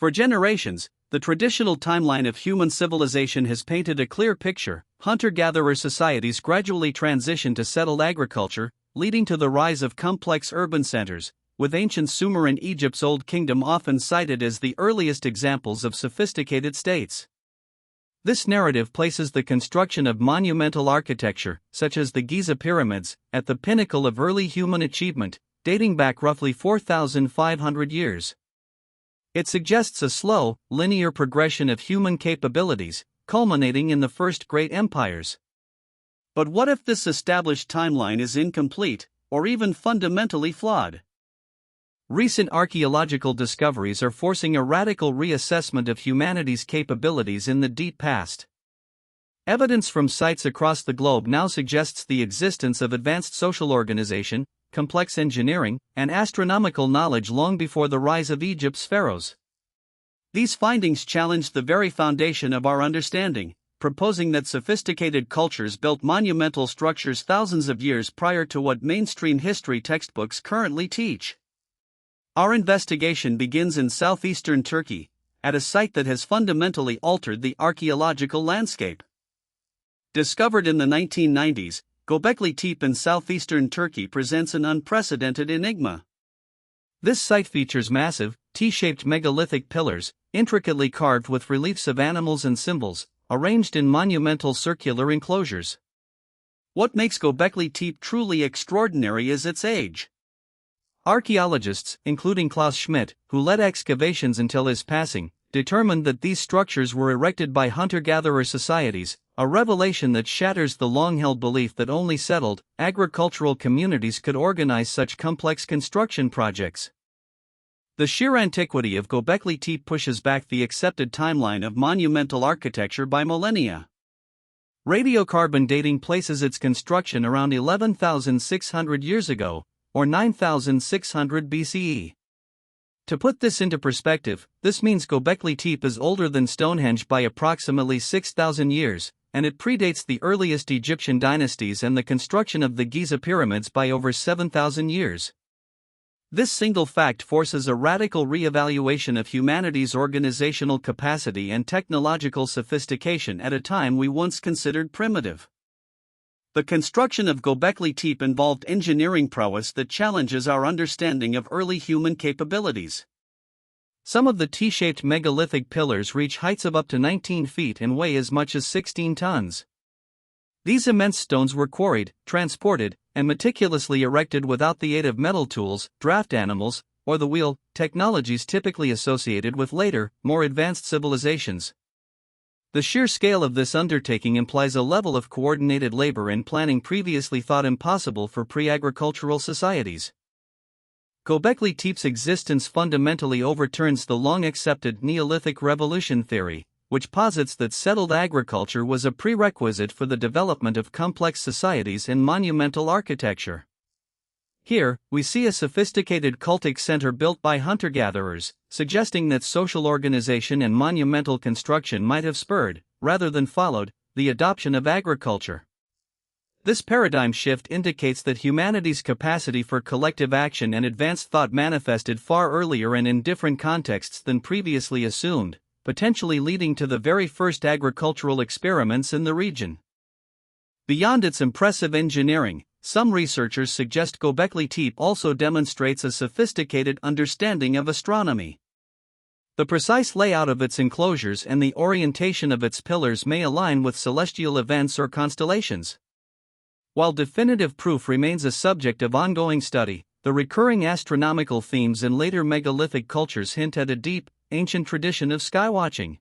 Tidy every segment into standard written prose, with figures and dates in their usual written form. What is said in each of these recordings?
For generations, the traditional timeline of human civilization has painted a clear picture. Hunter-gatherer societies gradually transitioned to settled agriculture, leading to the rise of complex urban centers, with ancient Sumer and Egypt's Old Kingdom often cited as the earliest examples of sophisticated states. This narrative places the construction of monumental architecture, such as the Giza pyramids, at the pinnacle of early human achievement, dating back roughly 4,500 years. It suggests a slow, linear progression of human capabilities, culminating in the first great empires. But what if this established timeline is incomplete, or even fundamentally flawed? Recent archaeological discoveries are forcing a radical reassessment of humanity's capabilities in the deep past. Evidence from sites across the globe now suggests the existence of advanced social organization, complex engineering, and astronomical knowledge long before the rise of Egypt's pharaohs. These findings challenge the very foundation of our understanding, proposing that sophisticated cultures built monumental structures thousands of years prior to what mainstream history textbooks currently teach. Our investigation begins in southeastern Turkey, at a site that has fundamentally altered the archaeological landscape. Discovered in the 1990s, Göbekli Tepe in southeastern Turkey presents an unprecedented enigma. This site features massive, T-shaped megalithic pillars, intricately carved with reliefs of animals and symbols, arranged in monumental circular enclosures. What makes Göbekli Tepe truly extraordinary is its age. Archaeologists, including Klaus Schmidt, who led excavations until his passing, determined that these structures were erected by hunter-gatherer societies, a revelation that shatters the long-held belief that only settled, agricultural communities could organize such complex construction projects. The sheer antiquity of Göbekli Tepe pushes back the accepted timeline of monumental architecture by millennia. Radiocarbon dating places its construction around 11,600 years ago, or 9,600 BCE. To put this into perspective, this means Göbekli Tepe is older than Stonehenge by approximately 6,000 years, and it predates the earliest Egyptian dynasties and the construction of the Giza pyramids by over 7,000 years. This single fact forces a radical re-evaluation of humanity's organizational capacity and technological sophistication at a time we once considered primitive. The construction of Göbekli Tepe involved engineering prowess that challenges our understanding of early human capabilities. Some of the T-shaped megalithic pillars reach heights of up to 19 feet and weigh as much as 16 tons. These immense stones were quarried, transported, and meticulously erected without the aid of metal tools, draft animals, or the wheel, technologies typically associated with later, more advanced civilizations. The sheer scale of this undertaking implies a level of coordinated labor and planning previously thought impossible for pre-agricultural societies. Göbekli Tepe's existence fundamentally overturns the long-accepted Neolithic revolution theory, which posits that settled agriculture was a prerequisite for the development of complex societies and monumental architecture. Here, we see a sophisticated cultic center built by hunter-gatherers, suggesting that social organization and monumental construction might have spurred, rather than followed, the adoption of agriculture. This paradigm shift indicates that humanity's capacity for collective action and advanced thought manifested far earlier and in different contexts than previously assumed, potentially leading to the very first agricultural experiments in the region. Beyond its impressive engineering, some researchers suggest Göbekli Tepe also demonstrates a sophisticated understanding of astronomy. The precise layout of its enclosures and the orientation of its pillars may align with celestial events or constellations. While definitive proof remains a subject of ongoing study, the recurring astronomical themes in later megalithic cultures hint at a deep, ancient tradition of skywatching.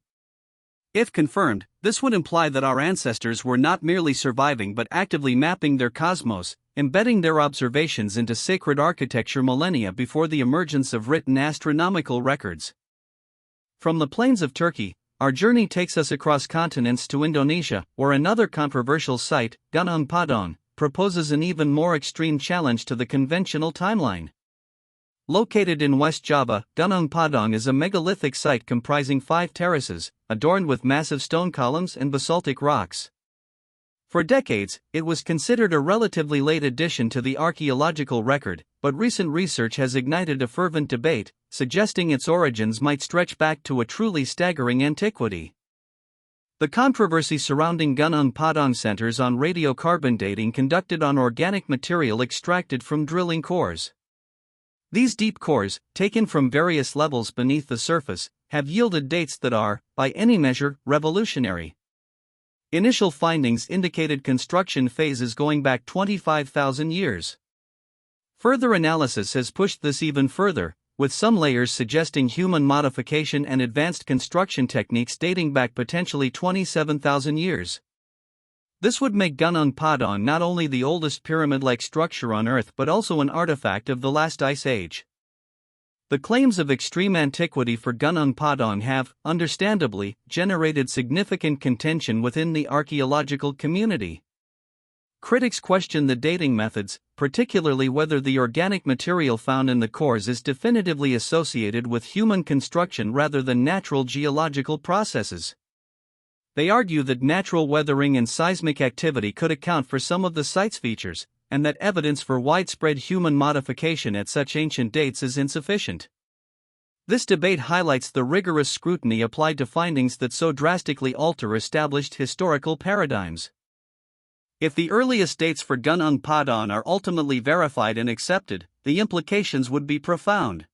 If confirmed, this would imply that our ancestors were not merely surviving but actively mapping their cosmos, embedding their observations into sacred architecture millennia before the emergence of written astronomical records. From the plains of Turkey, our journey takes us across continents to Indonesia, where another controversial site, Gunung Padang, proposes an even more extreme challenge to the conventional timeline. Located in West Java, Gunung Padang is a megalithic site comprising 5 terraces, adorned with massive stone columns and basaltic rocks. For decades, it was considered a relatively late addition to the archaeological record, but recent research has ignited a fervent debate, suggesting its origins might stretch back to a truly staggering antiquity. The controversy surrounding Gunung Padang centers on radiocarbon dating conducted on organic material extracted from drilling cores. These deep cores, taken from various levels beneath the surface, have yielded dates that are, by any measure, revolutionary. Initial findings indicated construction phases going back 25,000 years. Further analysis has pushed this even further, with some layers suggesting human modification and advanced construction techniques dating back potentially 27,000 years. This would make Gunung Padang not only the oldest pyramid-like structure on Earth but also an artifact of the last ice age. The claims of extreme antiquity for Gunung Padang have, understandably, generated significant contention within the archaeological community. Critics question the dating methods, particularly whether the organic material found in the cores is definitively associated with human construction rather than natural geological processes. They argue that natural weathering and seismic activity could account for some of the site's features, and that evidence for widespread human modification at such ancient dates is insufficient. This debate highlights the rigorous scrutiny applied to findings that so drastically alter established historical paradigms. If the earliest dates for Gunung Padang are ultimately verified and accepted, the implications would be profound.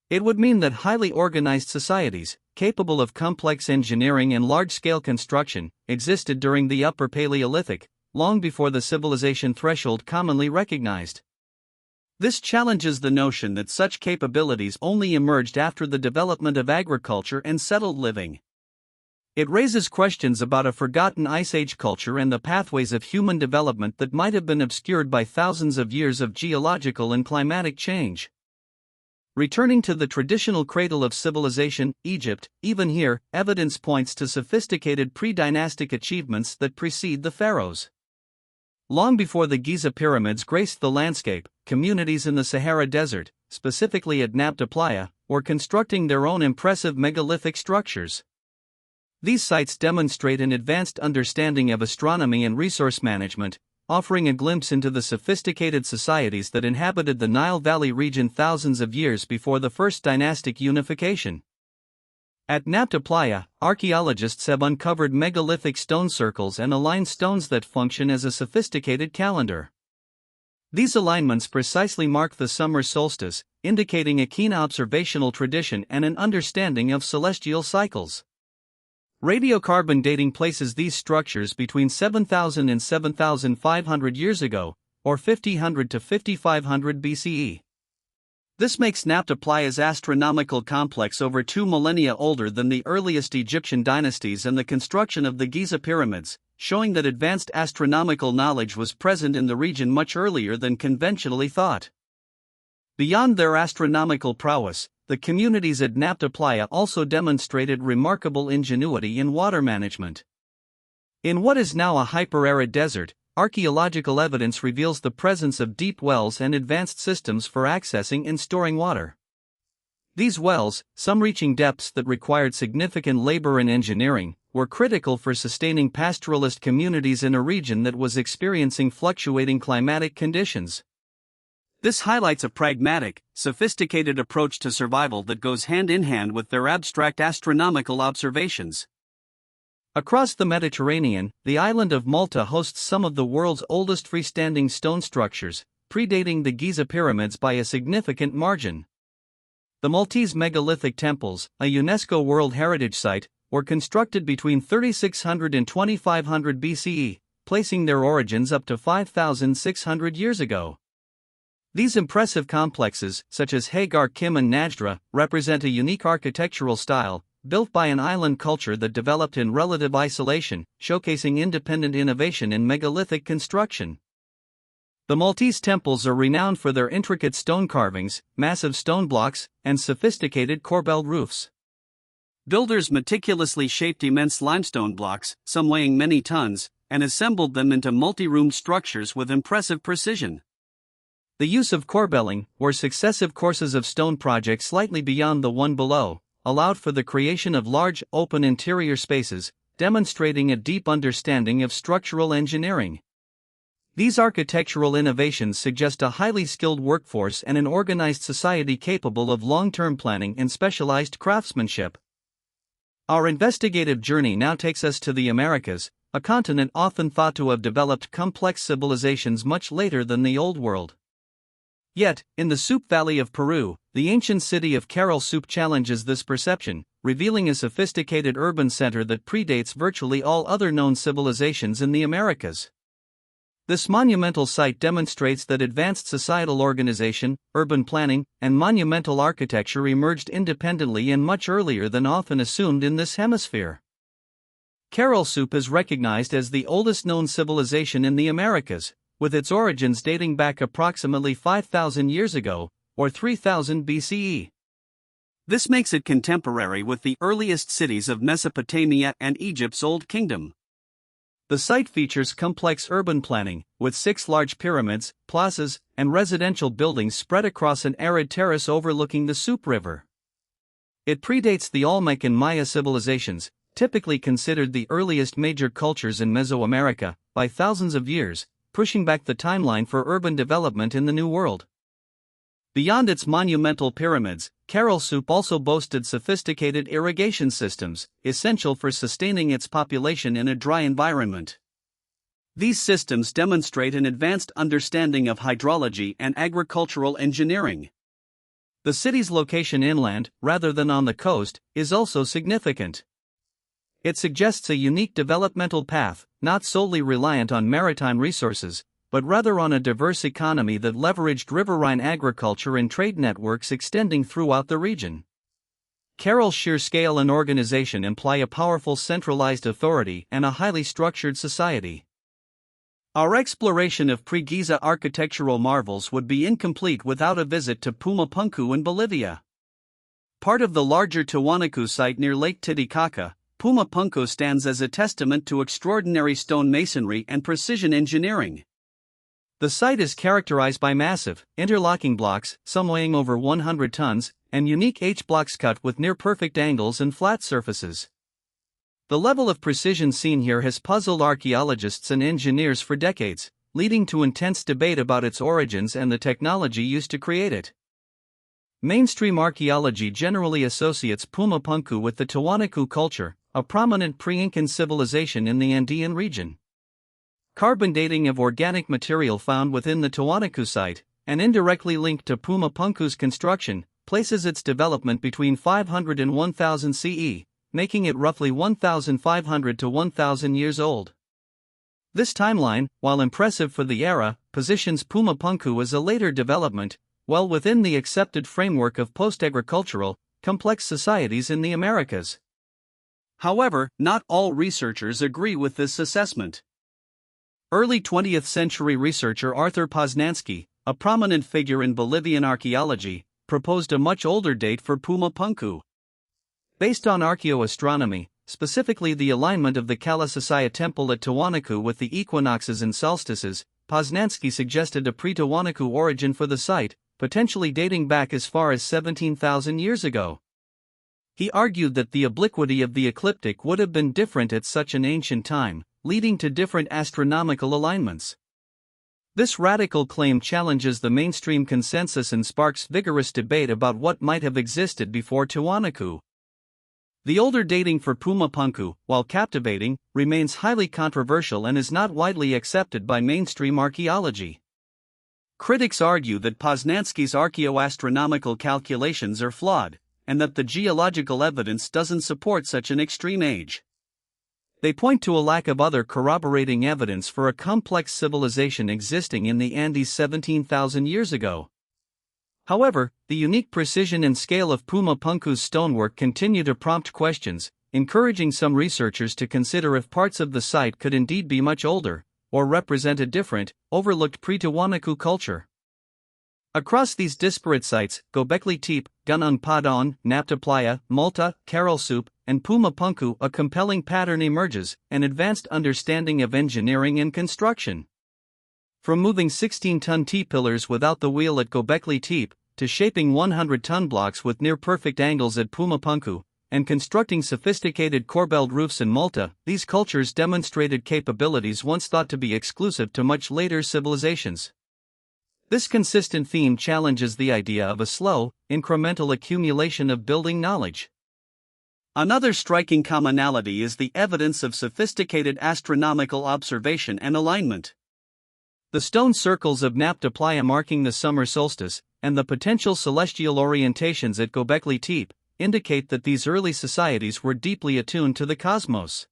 It would mean that highly organized societies, capable of complex engineering and large-scale construction, existed during the Upper Paleolithic, long before the civilization threshold commonly recognized. This challenges the notion that such capabilities only emerged after the development of agriculture and settled living. It raises questions about a forgotten Ice Age culture and the pathways of human development that might have been obscured by thousands of years of geological and climatic change. Returning to the traditional cradle of civilization, Egypt, even here, evidence points to sophisticated pre-dynastic achievements that precede the pharaohs. Long before the Giza pyramids graced the landscape, communities in the Sahara Desert, specifically at Nabta Playa, were constructing their own impressive megalithic structures. These sites demonstrate an advanced understanding of astronomy and resource management, offering a glimpse into the sophisticated societies that inhabited the Nile Valley region thousands of years before the first dynastic unification. At Nabta Playa, archaeologists have uncovered megalithic stone circles and aligned stones that function as a sophisticated calendar. These alignments precisely mark the summer solstice, indicating a keen observational tradition and an understanding of celestial cycles. Radiocarbon dating places these structures between 7,000 and 7,500 years ago, or 5000 to 5500 BCE. This makes Nabta Playa's astronomical complex over 2 millennia older than the earliest Egyptian dynasties and the construction of the Giza pyramids, showing that advanced astronomical knowledge was present in the region much earlier than conventionally thought. Beyond their astronomical prowess, the communities at Nabta Playa also demonstrated remarkable ingenuity in water management. In what is now a hyper-arid desert, archaeological evidence reveals the presence of deep wells and advanced systems for accessing and storing water. These wells, some reaching depths that required significant labor and engineering, were critical for sustaining pastoralist communities in a region that was experiencing fluctuating climatic conditions. This highlights a pragmatic, sophisticated approach to survival that goes hand in hand with their abstract astronomical observations. Across the Mediterranean, the island of Malta hosts some of the world's oldest freestanding stone structures, predating the Giza pyramids by a significant margin. The Maltese megalithic temples, a UNESCO World Heritage Site, were constructed between 3600 and 2500 BCE, placing their origins up to 5600 years ago. These impressive complexes, such as Hagar Kim and Najdra, represent a unique architectural style, built by an island culture that developed in relative isolation, showcasing independent innovation in megalithic construction. The Maltese temples are renowned for their intricate stone carvings, massive stone blocks, and sophisticated corbelled roofs. Builders meticulously shaped immense limestone blocks, some weighing many tons, and assembled them into multi-roomed structures with impressive precision. The use of corbelling, or successive courses of stone projects slightly beyond the one below, allowed for the creation of large, open interior spaces, demonstrating a deep understanding of structural engineering. These architectural innovations suggest a highly skilled workforce and an organized society capable of long-term planning and specialized craftsmanship. Our investigative journey now takes us to the Americas, a continent often thought to have developed complex civilizations much later than the Old World. Yet, in the Soup Valley of Peru, the ancient city of Caral Soup challenges this perception, revealing a sophisticated urban center that predates virtually all other known civilizations in the Americas. This monumental site demonstrates that advanced societal organization, urban planning, and monumental architecture emerged independently and much earlier than often assumed in this hemisphere. Caral Soup is recognized as the oldest known civilization in the Americas, with its origins dating back approximately 5,000 years ago, or 3000 BCE. This makes it contemporary with the earliest cities of Mesopotamia and Egypt's Old Kingdom. The site features complex urban planning, with 6 large pyramids, plazas, and residential buildings spread across an arid terrace overlooking the Soup River. It predates the Olmec and Maya civilizations, typically considered the earliest major cultures in Mesoamerica, by thousands of years, pushing back the timeline for urban development in the New World. Beyond its monumental pyramids, Caral Soup also boasted sophisticated irrigation systems, essential for sustaining its population in a dry environment. These systems demonstrate an advanced understanding of hydrology and agricultural engineering. The city's location inland, rather than on the coast, is also significant. It suggests a unique developmental path, not solely reliant on maritime resources, but rather on a diverse economy that leveraged riverine agriculture and trade networks extending throughout the region. Caral's sheer scale and organization imply a powerful centralized authority and a highly structured society. Our exploration of pre-Giza architectural marvels would be incomplete without a visit to Pumapunku in Bolivia. Part of the larger Tiwanaku site near Lake Titicaca, Pumapunku stands as a testament to extraordinary stone masonry and precision engineering. The site is characterized by massive, interlocking blocks, some weighing over 100 tons, and unique H-blocks cut with near-perfect angles and flat surfaces. The level of precision seen here has puzzled archaeologists and engineers for decades, leading to intense debate about its origins and the technology used to create it. Mainstream archaeology generally associates Pumapunku with the Tiwanaku culture, a prominent pre-Incan civilization in the Andean region. Carbon dating of organic material found within the Tiwanaku site, and indirectly linked to Pumapunku's construction, places its development between 500 and 1000 CE, making it roughly 1,500 to 1,000 years old. This timeline, while impressive for the era, positions Pumapunku as a later development, well within the accepted framework of post-agricultural, complex societies in the Americas. However, not all researchers agree with this assessment. Early 20th century researcher Arthur Poznański, a prominent figure in Bolivian archaeology, proposed a much older date for Pumapunku. Based on archaeoastronomy, specifically the alignment of the Kalasasaya temple at Tiwanaku with the equinoxes and solstices, Poznański suggested a pre-Tiwanaku origin for the site, potentially dating back as far as 17,000 years ago. He argued that the obliquity of the ecliptic would have been different at such an ancient time, leading to different astronomical alignments. This radical claim challenges the mainstream consensus and sparks vigorous debate about what might have existed before Tiwanaku. The older dating for Pumapunku, while captivating, remains highly controversial and is not widely accepted by mainstream archaeology. Critics argue that Poznański's archaeoastronomical calculations are flawed, and that the geological evidence doesn't support such an extreme age. They point to a lack of other corroborating evidence for a complex civilization existing in the Andes 17,000 years ago. However, the unique precision and scale of Pumapunku's stonework continue to prompt questions, encouraging some researchers to consider if parts of the site could indeed be much older, or represent a different, overlooked pre-Tiwanaku culture. Across these disparate sites, Göbekli Tepe, Gunung Padang, Nabta Playa, Malta, Caral Soup, and Pumapunku, a compelling pattern emerges, an advanced understanding of engineering and construction. From moving 16-ton T-pillars without the wheel at Göbekli Tepe, to shaping 100-ton blocks with near-perfect angles at Pumapunku, and constructing sophisticated corbelled roofs in Malta, these cultures demonstrated capabilities once thought to be exclusive to much later civilizations. This consistent theme challenges the idea of a slow, incremental accumulation of building knowledge. Another striking commonality is the evidence of sophisticated astronomical observation and alignment. The stone circles of Nabta Playa marking the summer solstice, and the potential celestial orientations at Göbekli Tepe, indicate that these early societies were deeply attuned to the cosmos.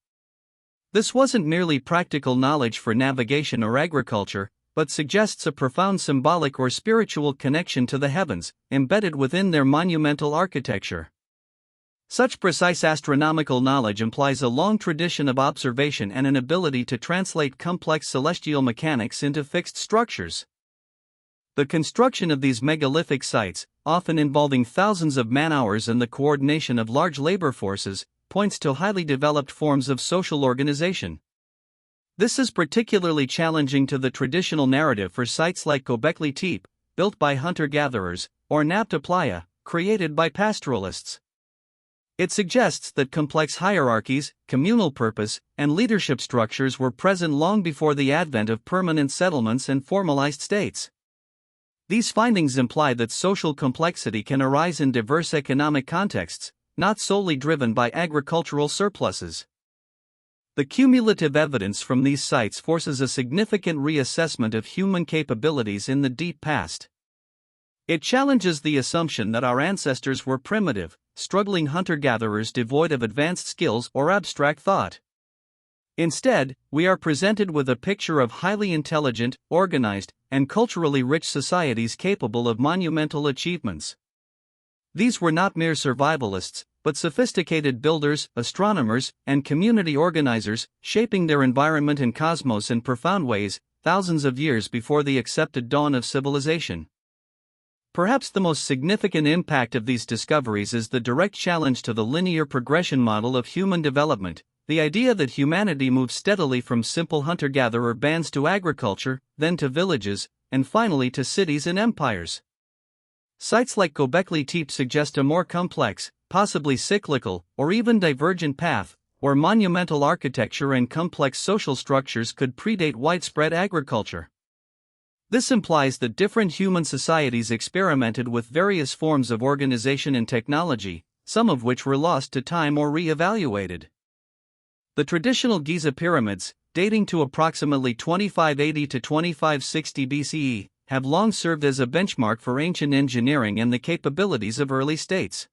This wasn't merely practical knowledge for navigation or agriculture, but suggests a profound symbolic or spiritual connection to the heavens, embedded within their monumental architecture. Such precise astronomical knowledge implies a long tradition of observation and an ability to translate complex celestial mechanics into fixed structures. The construction of these megalithic sites, often involving thousands of man-hours and the coordination of large labor forces, points to highly developed forms of social organization. This is particularly challenging to the traditional narrative for sites like Göbekli Tepe, built by hunter-gatherers, or Nabta Playa, created by pastoralists. It suggests that complex hierarchies, communal purpose, and leadership structures were present long before the advent of permanent settlements and formalized states. These findings imply that social complexity can arise in diverse economic contexts, not solely driven by agricultural surpluses. The cumulative evidence from these sites forces a significant reassessment of human capabilities in the deep past. It challenges the assumption that our ancestors were primitive, struggling hunter-gatherers devoid of advanced skills or abstract thought. Instead, we are presented with a picture of highly intelligent, organized, and culturally rich societies capable of monumental achievements. These were not mere survivalists, but sophisticated builders, astronomers, and community organizers, shaping their environment and cosmos in profound ways, thousands of years before the accepted dawn of civilization. Perhaps the most significant impact of these discoveries is the direct challenge to the linear progression model of human development, the idea that humanity moves steadily from simple hunter-gatherer bands to agriculture, then to villages, and finally to cities and empires. Sites like Göbekli Tepe suggest a more complex, possibly cyclical, or even divergent path, where monumental architecture and complex social structures could predate widespread agriculture. This implies that different human societies experimented with various forms of organization and technology, some of which were lost to time or re-evaluated. The traditional Giza pyramids, dating to approximately 2580 to 2560 BCE, have long served as a benchmark for ancient engineering and the capabilities of early states.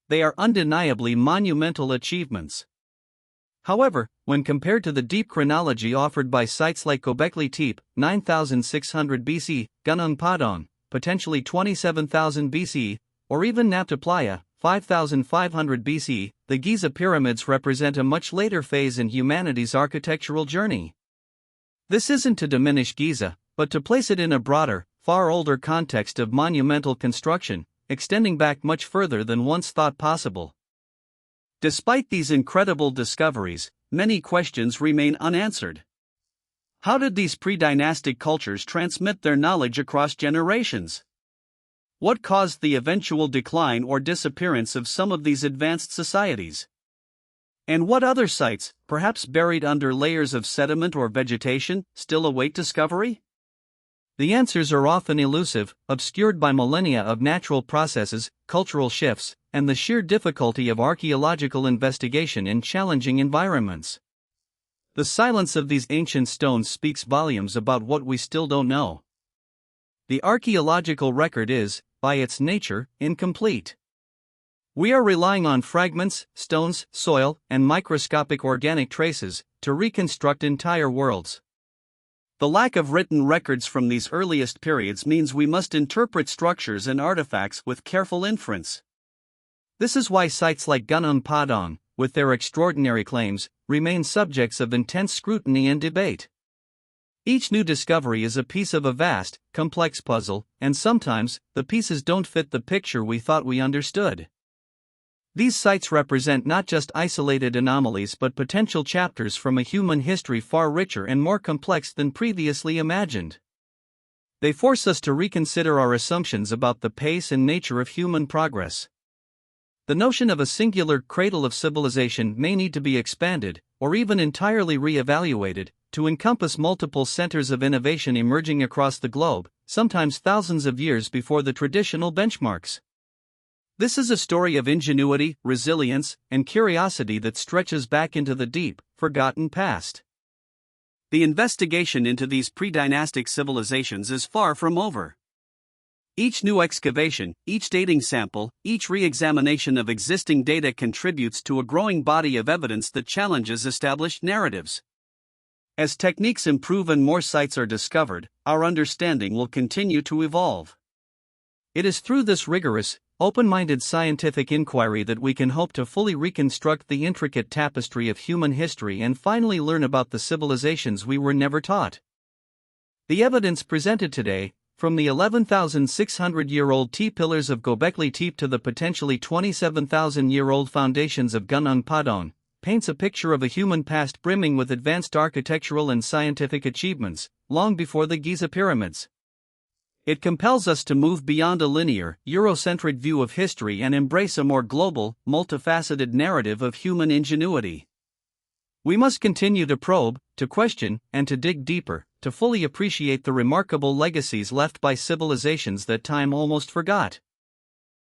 They are undeniably monumental achievements. However, when compared to the deep chronology offered by sites like Göbekli Tepe, 9600 BC, Gunung Padang, potentially 27,000 BC, or even Nabta Playa, 5500 BC, the Giza pyramids represent a much later phase in humanity's architectural journey. This isn't to diminish Giza, but to place it in a broader, far older context of monumental construction, extending back much further than once thought possible. Despite these incredible discoveries, many questions remain unanswered. How did these pre-dynastic cultures transmit their knowledge across generations? What caused the eventual decline or disappearance of some of these advanced societies? And what other sites, perhaps buried under layers of sediment or vegetation, still await discovery? The answers are often elusive, obscured by millennia of natural processes, cultural shifts, and the sheer difficulty of archaeological investigation in challenging environments. The silence of these ancient stones speaks volumes about what we still don't know. The archaeological record is, by its nature, incomplete. We are relying on fragments, stones, soil, and microscopic organic traces to reconstruct entire worlds. The lack of written records from these earliest periods means we must interpret structures and artifacts with careful inference. This is why sites like Gunung Padang, with their extraordinary claims, remain subjects of intense scrutiny and debate. Each new discovery is a piece of a vast, complex puzzle, and sometimes, the pieces don't fit the picture we thought we understood. These sites represent not just isolated anomalies but potential chapters from a human history far richer and more complex than previously imagined. They force us to reconsider our assumptions about the pace and nature of human progress. The notion of a singular cradle of civilization may need to be expanded, or even entirely re-evaluated, to encompass multiple centers of innovation emerging across the globe, sometimes thousands of years before the traditional benchmarks. This is a story of ingenuity, resilience, and curiosity that stretches back into the deep, forgotten past. The investigation into these pre-dynastic civilizations is far from over. Each new excavation, each dating sample, each re-examination of existing data contributes to a growing body of evidence that challenges established narratives. As techniques improve and more sites are discovered, our understanding will continue to evolve. It is through this rigorous, open-minded scientific inquiry that we can hope to fully reconstruct the intricate tapestry of human history and finally learn about the civilizations we were never taught. The evidence presented today, from the 11,600-year-old T-pillars of Göbekli Tepe to the potentially 27,000-year-old foundations of Gunung Padang, paints a picture of a human past brimming with advanced architectural and scientific achievements, long before the Giza pyramids. It compels us to move beyond a linear, Eurocentric view of history and embrace a more global, multifaceted narrative of human ingenuity. We must continue to probe, to question, and to dig deeper, to fully appreciate the remarkable legacies left by civilizations that time almost forgot.